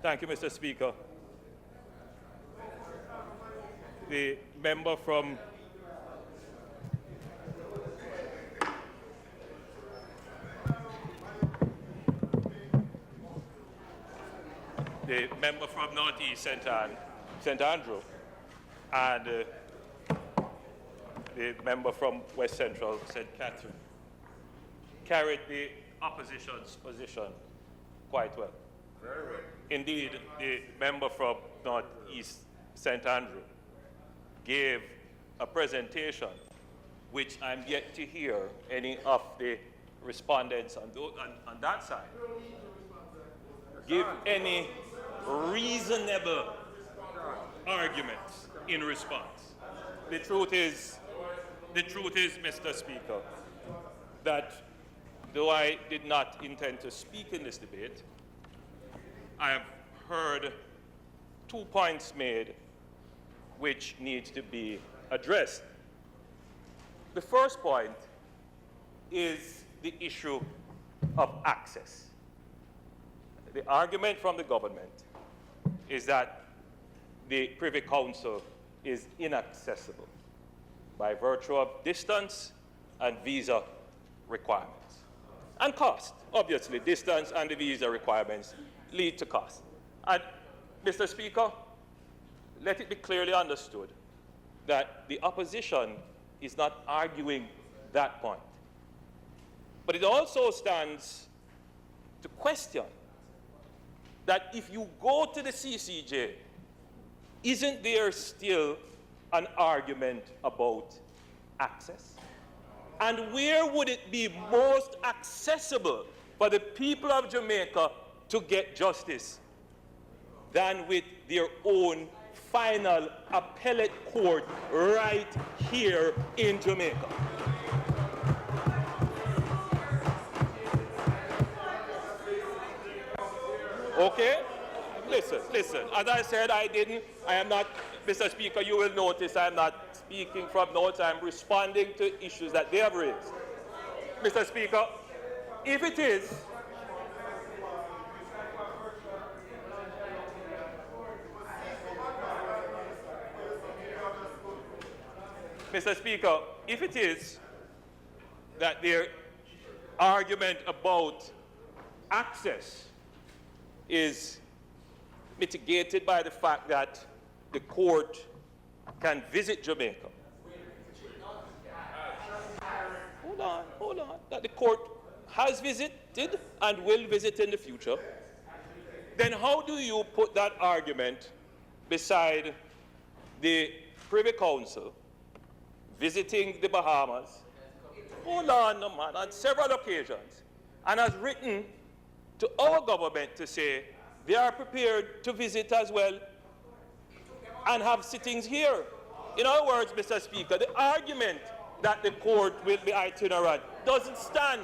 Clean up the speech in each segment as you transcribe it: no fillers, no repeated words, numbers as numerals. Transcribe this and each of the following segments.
Thank you, Mr. Speaker. The member from Northeast St. Andrew and the member from West Central St. Catherine carried the opposition's position quite well. Very well. Indeed, the member from Northeast St. Andrew gave a presentation which I'm yet to hear any of the respondents on that side give any reasonable arguments in response. The truth is, Mr. Speaker, that though I did not intend to speak in this debate, I have heard 2 points made which need to be addressed. The first point is the issue of access. The argument from the government is that the Privy Council is inaccessible by virtue of distance and visa requirements. And cost. Obviously, distance and the visa requirements lead to cost. And, Mr. Speaker, let it be clearly understood that the opposition is not arguing that point. But it also stands to question that if you go to the CCJ, isn't there still an argument about access? And where would it be most accessible for the people of Jamaica to get justice than with their own final appellate court right here in Jamaica? Okay? Listen. As I said, I am not, Mr. Speaker, you will notice I am not speaking from notes. I am responding to issues that they have raised. Mr. Speaker, if it is, Mr. Speaker, if it is that their argument about access is mitigated by the fact that the court can visit Jamaica. Hold on. That the court has visited and will visit in the future. Then how do you put that argument beside the Privy Council visiting the Bahamas? Hold on, man, on several occasions, and has written to our government to say they are prepared to visit as well and have sittings here. In other words, Mr. Speaker, the argument that the court will be itinerant doesn't stand.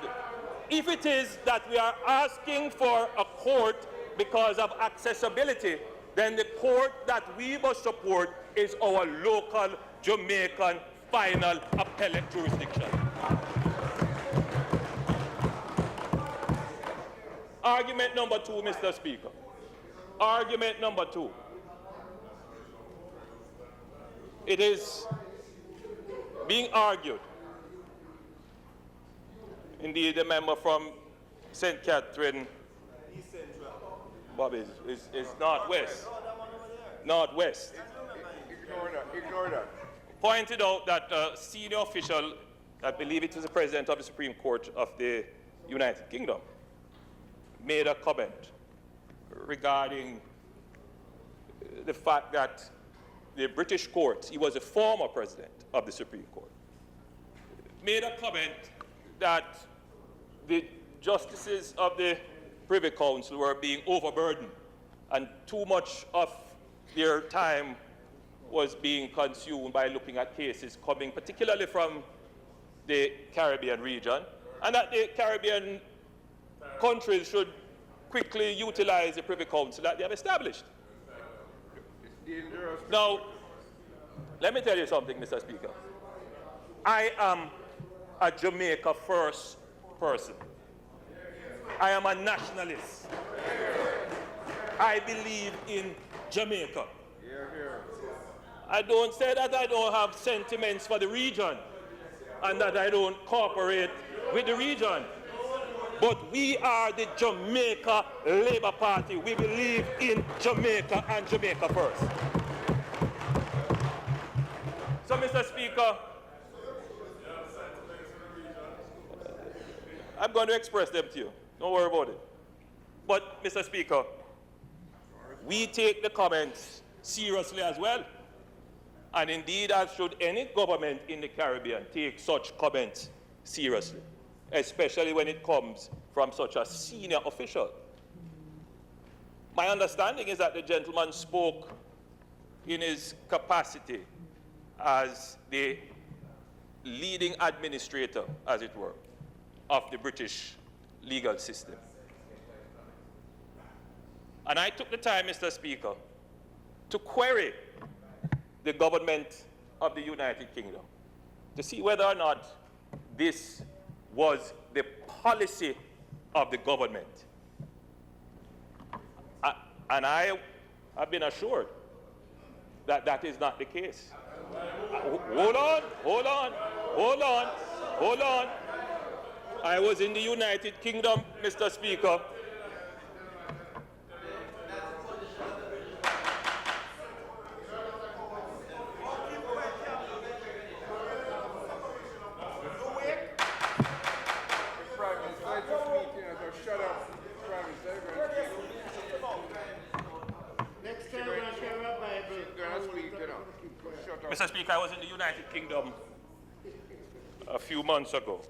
If it is that we are asking for a court because of accessibility, then the court that we must support is our local Jamaican final appellate jurisdiction. Argument number 2, Mr. Speaker. Argument number 2. It is being argued. Indeed, the member from St. Catherine, Bob, is Northwest. Northwest. Ignore that. Pointed out that a senior official, I believe it was the President of the Supreme Court of the United Kingdom, made a comment regarding the fact that the British court, he was a former president of the Supreme Court, made a comment that the justices of the Privy Council were being overburdened and too much of their time was being consumed by looking at cases coming particularly from the Caribbean region, and that the Caribbean countries should quickly utilize the Privy Council that they have established. Now, let me tell you something, Mr. Speaker. I am a Jamaica first person. I am a nationalist. I believe in Jamaica. Here, here. I don't say that I don't have sentiments for the region and that I don't cooperate with the region. But we are the Jamaica Labour Party. We believe in Jamaica and Jamaica first. So, Mr. Speaker, I'm going to express them to you. Don't worry about it. But, Mr. Speaker, we take the comments seriously as well. And indeed, as should any government in the Caribbean take such comments seriously, especially when it comes from such a senior official. My understanding is that the gentleman spoke in his capacity as the leading administrator, as it were, of the British legal system. And I took the time, Mr. Speaker, to query the government of the United Kingdom to see whether or not this was the policy of the government. And I have been assured that that is not the case. Hold on. I was in the United Kingdom, Mr. Speaker. Mr. Speaker, I was in the United Kingdom a few months ago,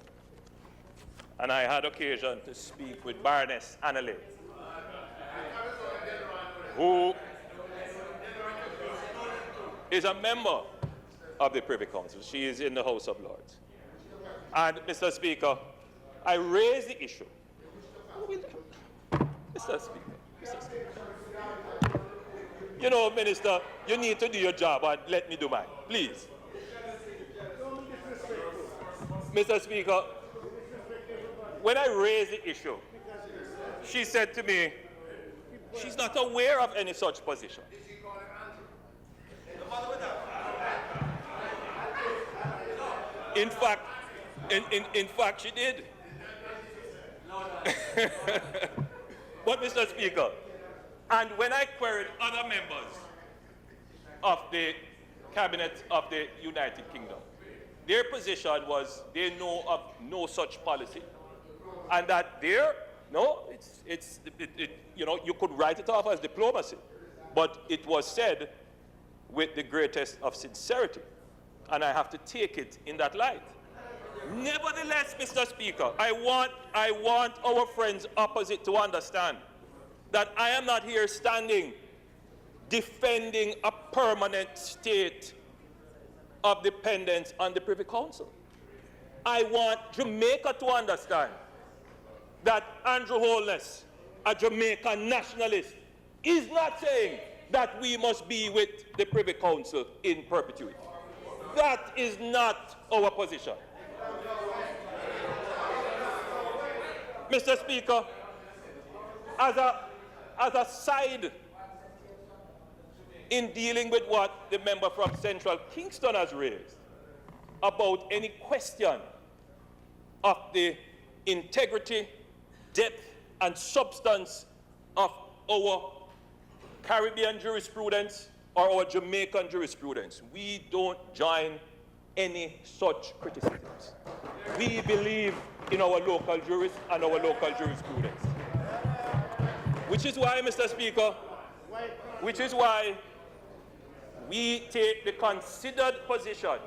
and I had occasion to speak with Baroness Annalyn, who is a member of the Privy Council. She is in the House of Lords. And, Mr. Speaker, I raised the issue. Mr. Speaker. You know, Minister, you need to do your job and let me do mine, please. Mr. Speaker, when I raised the issue, she said to me, she's not aware of any such position. In fact, she did. But, Mr. Speaker, and when I queried other members of the cabinet of the United Kingdom, their position was they know of no such policy, and that you could write it off as diplomacy, but it was said with the greatest of sincerity, and I have to take it in that light. Nevertheless, Mr. Speaker, I want our friends opposite to understand that I am not here standing defending a permanent state of dependence on the Privy Council. I want Jamaica to understand that Andrew Holness, a Jamaican nationalist, is not saying that we must be with the Privy Council in perpetuity. That is not our position. Mr. Speaker, as a side in dealing with what the member from Central Kingston has raised about any question of the integrity, depth, and substance of our Caribbean jurisprudence or our Jamaican jurisprudence, we don't join any such criticisms. We believe in our local jurists and our local jurisprudence. Which is why, Mr. Speaker, we take the considered position.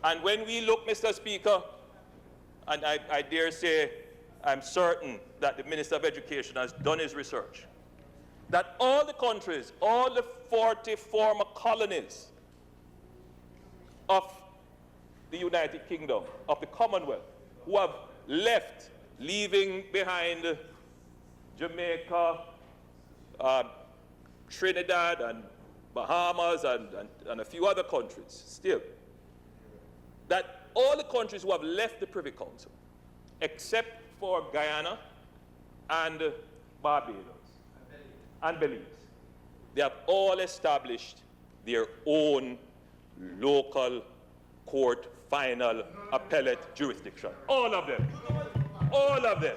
And when we look, Mr. Speaker, and I dare say, I'm certain that the Minister of Education has done his research, that all the countries, all the 40 former colonies of the United Kingdom, of the Commonwealth, who have left, leaving behind Jamaica, Trinidad, and Bahamas, and a few other countries still, that all the countries who have left the Privy Council, except for Guyana and Barbados, and beliefs. They have all established their own local court, final, appellate jurisdiction. All of them. All of them.